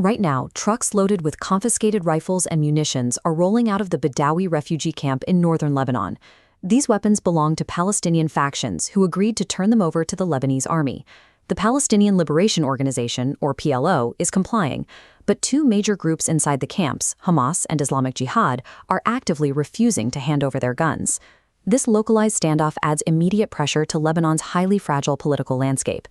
Right now, trucks loaded with confiscated rifles and munitions are rolling out of the Badawi refugee camp in northern Lebanon. These weapons belong to Palestinian factions who agreed to turn them over to the Lebanese army. The Palestinian Liberation Organization, or PLO, is complying, but two major groups inside the camps, Hamas and Islamic Jihad, are actively refusing to hand over their guns. This localized standoff adds immediate pressure to Lebanon's highly fragile political landscape.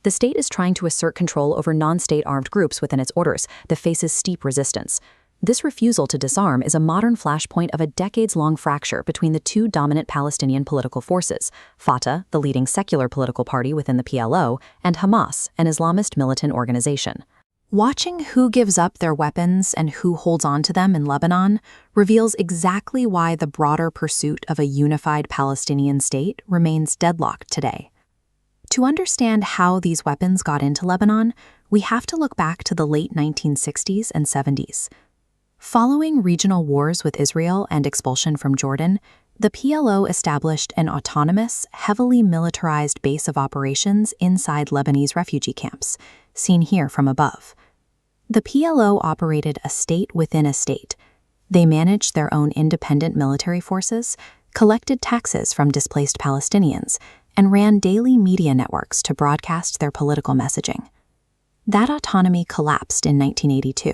The state is trying to assert control over non-state armed groups within its borders that faces steep resistance. This refusal to disarm is a modern flashpoint of a decades-long fracture between the two dominant Palestinian political forces, Fatah, the leading secular political party within the PLO, and Hamas, an Islamist militant organization. Watching who gives up their weapons and who holds on to them in Lebanon reveals exactly why the broader pursuit of a unified Palestinian state remains deadlocked today. To understand how these weapons got into Lebanon, we have to look back to the late 1960s and 70s. Following regional wars with Israel and expulsion from Jordan, the PLO established an autonomous, heavily militarized base of operations inside Lebanese refugee camps, seen here from above. The PLO operated a state within a state. They managed their own independent military forces, collected taxes from displaced Palestinians, and ran daily media networks to broadcast their political messaging. That autonomy collapsed in 1982.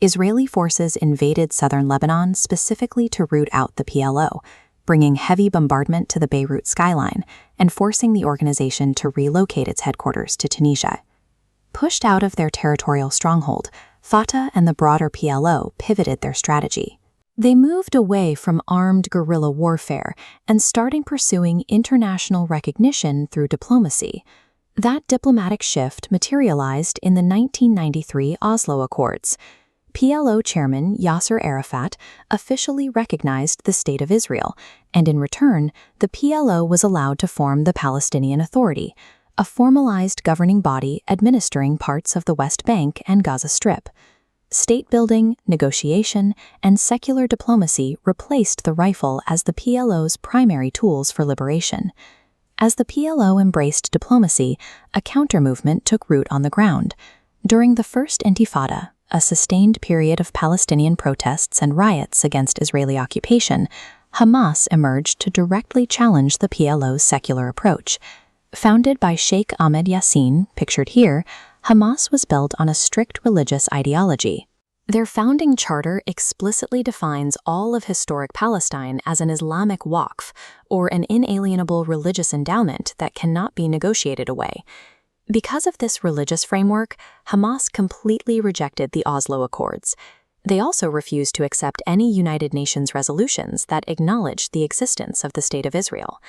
Israeli forces invaded southern Lebanon specifically to root out the PLO, bringing heavy bombardment to the Beirut skyline and forcing the organization to relocate its headquarters to Tunisia. Pushed out of their territorial stronghold, Fatah and the broader PLO pivoted their strategy. They moved away from armed guerrilla warfare and started pursuing international recognition through diplomacy. That diplomatic shift materialized in the 1993 Oslo Accords. PLO chairman Yasser Arafat officially recognized the State of Israel, and in return, the PLO was allowed to form the Palestinian Authority, a formalized governing body administering parts of the West Bank and Gaza Strip. State building, negotiation, and secular diplomacy replaced the rifle as the PLO's primary tools for liberation. As the PLO embraced diplomacy, a counter-movement took root on the ground. During the First Intifada, a sustained period of Palestinian protests and riots against Israeli occupation, Hamas emerged to directly challenge the PLO's secular approach. Founded by Sheikh Ahmed Yassin, pictured here, Hamas was built on a strict religious ideology. Their founding charter explicitly defines all of historic Palestine as an Islamic waqf, or an inalienable religious endowment that cannot be negotiated away. Because of this religious framework, Hamas completely rejected the Oslo Accords. They also refused to accept any United Nations resolutions that acknowledged the existence of the State of Israel.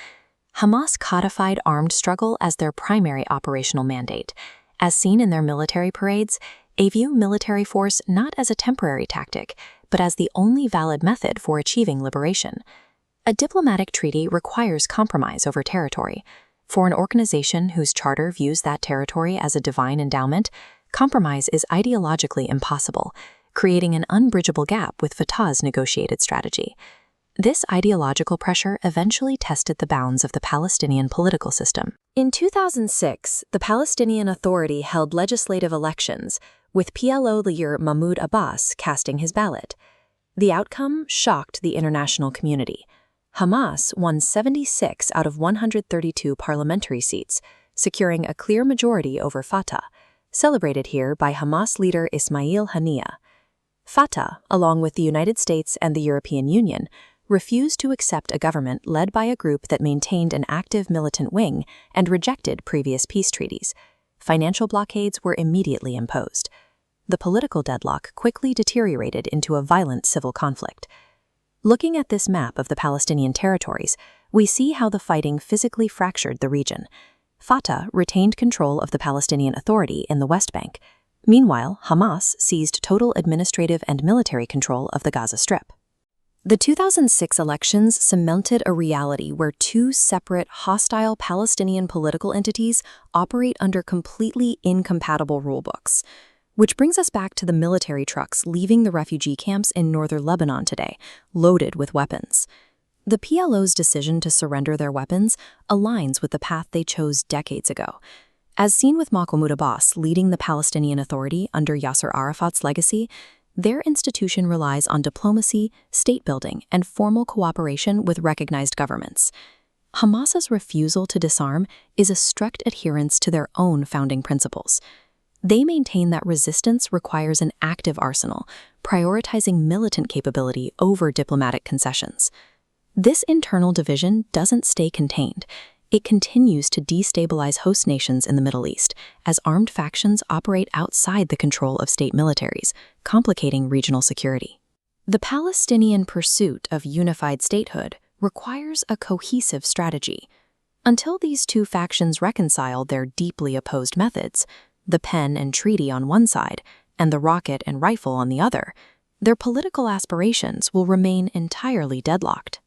Hamas codified armed struggle as their primary operational mandate. As seen in their military parades, they view military force not as a temporary tactic, but as the only valid method for achieving liberation. A diplomatic treaty requires compromise over territory. For an organization whose charter views that territory as a divine endowment, compromise is ideologically impossible, creating an unbridgeable gap with Fatah's negotiated strategy. This ideological pressure eventually tested the bounds of the Palestinian political system. In 2006, the Palestinian Authority held legislative elections, with PLO leader Mahmoud Abbas casting his ballot. The outcome shocked the international community. Hamas won 76 out of 132 parliamentary seats, securing a clear majority over Fatah, celebrated here by Hamas leader Ismail Haniyeh. Fatah, along with the United States and the European Union, refused to accept a government led by a group that maintained an active militant wing and rejected previous peace treaties. Financial blockades were immediately imposed. The political deadlock quickly deteriorated into a violent civil conflict. Looking at this map of the Palestinian territories, we see how the fighting physically fractured the region. Fatah retained control of the Palestinian Authority in the West Bank. Meanwhile, Hamas seized total administrative and military control of the Gaza Strip. The 2006 elections cemented a reality where two separate, hostile Palestinian political entities operate under completely incompatible rulebooks. Which brings us back to the military trucks leaving the refugee camps in northern Lebanon today, loaded with weapons. The PLO's decision to surrender their weapons aligns with the path they chose decades ago. As seen with Mahmoud Abbas leading the Palestinian Authority under Yasser Arafat's legacy, their institution relies on diplomacy, state-building, and formal cooperation with recognized governments. Hamas's refusal to disarm is a strict adherence to their own founding principles. They maintain that resistance requires an active arsenal, prioritizing militant capability over diplomatic concessions. This internal division doesn't stay contained. It continues to destabilize host nations in the Middle East as armed factions operate outside the control of state militaries, complicating regional security. The Palestinian pursuit of unified statehood requires a cohesive strategy. Until these two factions reconcile their deeply opposed methods, the pen and treaty on one side and the rocket and rifle on the other, their political aspirations will remain entirely deadlocked.